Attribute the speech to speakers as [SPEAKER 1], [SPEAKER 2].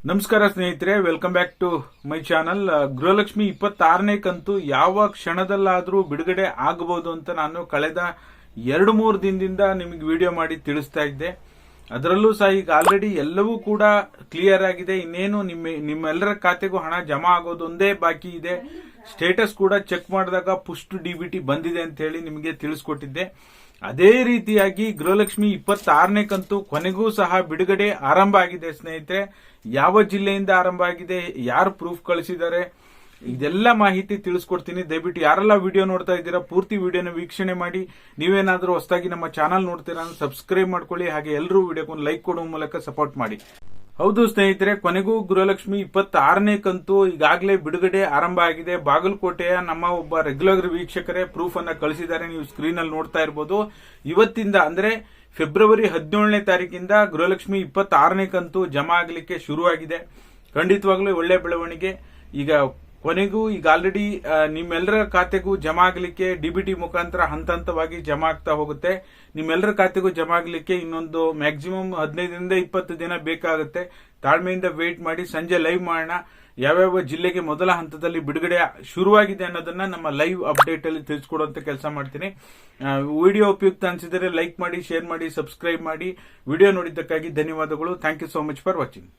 [SPEAKER 1] ನಮಸ್ಕಾರ ಸ್ನೇಹಿತರೆ, welcome back to my channel. Gruhalakshmi 26ನೇ ಕಂತು ಯಾವ ಕ್ಷಣದಲ್ಲಾದ್ರೂ ಬಿಡುಗಡೆ ಆಗಬಹುದು ಅಂತ ನಾನು ಕಳೆದ 2-3 ದಿನದಿಂದ ನಿಮಗೆ ವಿಡಿಯೋ ಮಾಡಿ ತಿಳಿಸ್ತಾ ಇದ್ದೆ. ಅದರಲ್ಲೂ ಸಹ ಈಗ ಆಲ್ರೆಡಿ ಎಲ್ಲವೂ ಕೂಡ ಕ್ಲಿಯರ್ ಆಗಿದೆ. ಇನ್ನೇನು ನಿಮ್ಮೆಲ್ಲರ ಖಾತೆಗೂ ಹಣ ಜಮಾ ಆಗೋದು ಒಂದೇ ಬಾಕಿ ಇದೆ. ಸ್ಟೇಟಸ್ ಕೂಡ ಚೆಕ್ ಮಾಡಿದಾಗ ಪುಸ್ಟ್ ಡಿಬಿಟಿ ಬಂದಿದೆ ಅಂತ ಹೇಳಿ ನಿಮಗೆ ತಿಳಿಸ್ಕೊಟ್ಟಿದ್ದೆ. ಅದೇ ರೀತಿಯಾಗಿ ಗೃಹಲಕ್ಷ್ಮಿ 26ನೇ ಕಂತು ಕೊನೆಗೂ ಸಹ ಬಿಡುಗಡೆ ಆರಂಭ ಆಗಿದೆ ಸ್ನೇಹಿತರೆ. ಯಾವ ಜಿಲ್ಲೆಯಿಂದ ಆರಂಭ ಆಗಿದೆ, ಯಾರು ಪ್ರೂಫ್ ಕಳಿಸಿದ್ದಾರೆ, ಇದೆಲ್ಲ ಮಾಹಿತಿ ತಿಳಿಸ್ಕೊಡ್ತೀನಿ. ದಯವಿಟ್ಟು ಯಾರೆಲ್ಲ ವಿಡಿಯೋ ನೋಡ್ತಾ ಇದ್ದೀರಾ ಪೂರ್ತಿ ವಿಡಿಯೋನ ವೀಕ್ಷಣೆ ಮಾಡಿ. ನೀವೇನಾದ್ರೂ ಹೊಸದಾಗಿ ನಮ್ಮ ಚಾನಲ್ ನೋಡ್ತೀರಾ ಸಬ್ಸ್ಕ್ರೈಬ್ ಮಾಡ್ಕೊಳ್ಳಿ. ಹಾಗೆ ಎಲ್ಲರೂ ವಿಡಿಯೋಗೊಂದು ಲೈಕ್ ಕೊಡುವ ಮೂಲಕ ಸಪೋರ್ಟ್ ಮಾಡಿ. ಹೌದು ಸ್ನೇಹಿತರೆ, ಕೊನೆಗೂ ಗೃಹಲಕ್ಷ್ಮಿ 26ನೇ ಕಂತು ಈಗಾಗಲೇ ಬಿಡುಗಡೆ ಆರಂಭ ಆಗಿದೆ. ಬಾಗಲಕೋಟೆಯ ನಮ್ಮ ಒಬ್ಬ ರೆಗ್ಯುಲರ್ ವೀಕ್ಷಕರೇ ಪ್ರೂಫ್ ಅನ್ನ ಕಳಿಸಿದ್ದಾರೆ. ನೀವು ಸ್ಕ್ರೀನ್ ಅಲ್ಲಿ ನೋಡ್ತಾ ಇರಬಹುದು. ಇವತ್ತಿಂದ ಅಂದ್ರೆ ಫೆಬ್ರವರಿ 17ನೇ ತಾರೀಕಿಂದ ಗೃಹಲಕ್ಷ್ಮಿ 26ನೇ ಕಂತು ಜಮಾ ಆಗಲಿಕ್ಕೆ ಶುರುವಾಗಿದೆ. ಖಂಡಿತವಾಗ್ಲೂ ಒಳ್ಳೆ ಬೆಳವಣಿಗೆ. ಈಗ ಕೊನೆಗೂ ಈಗ ಆಲ್ರೆಡಿ ನಿಮ್ಮೆಲ್ಲರ ಖಾತೆಗೂ ಜಮಾ ಆಗಲಿಕ್ಕೆ ಡಿಬಿಟಿ ಮುಖಾಂತರ ಹಂತ ಹಂತವಾಗಿ ಜಮಾ ಆಗ್ತಾ ಹೋಗುತ್ತೆ. ನಿಮ್ಮೆಲ್ಲರ ಖಾತೆಗೂ ಜಮಾ ಆಗಲಿಕ್ಕೆ ಇನ್ನೊಂದು ಮ್ಯಾಕ್ಸಿಮಮ್ 15ರಿಂದ 20 ದಿನ ಬೇಕಾಗುತ್ತೆ. ತಾಳ್ಮೆಯಿಂದ ವೇಟ್ ಮಾಡಿ. ಸಂಜೆ ಲೈವ್ ಮಾಡೋಣ. ಯಾವ್ಯಾವ ಜಿಲ್ಲೆಗೆ ಮೊದಲ ಹಂತದಲ್ಲಿ ಬಿಡುಗಡೆ ಶುರುವಾಗಿದೆ ಅನ್ನೋದನ್ನ ನಮ್ಮ ಲೈವ್ ಅಪ್ಡೇಟ್ ಅಲ್ಲಿ ತಿಳಿಸ್ಕೊಡುವಂತ ಕೆಲಸ ಮಾಡ್ತೀನಿ. ವಿಡಿಯೋ ಉಪಯುಕ್ತ ಅನಿಸಿದರೆ ಲೈಕ್ ಮಾಡಿ, ಶೇರ್ ಮಾಡಿ, ಸಬ್ಸ್ಕ್ರೈಬ್ ಮಾಡಿ. ವಿಡಿಯೋ ನೋಡಿದ್ದಕ್ಕಾಗಿ ಧನ್ಯವಾದಗಳು. Thank you so much for watching.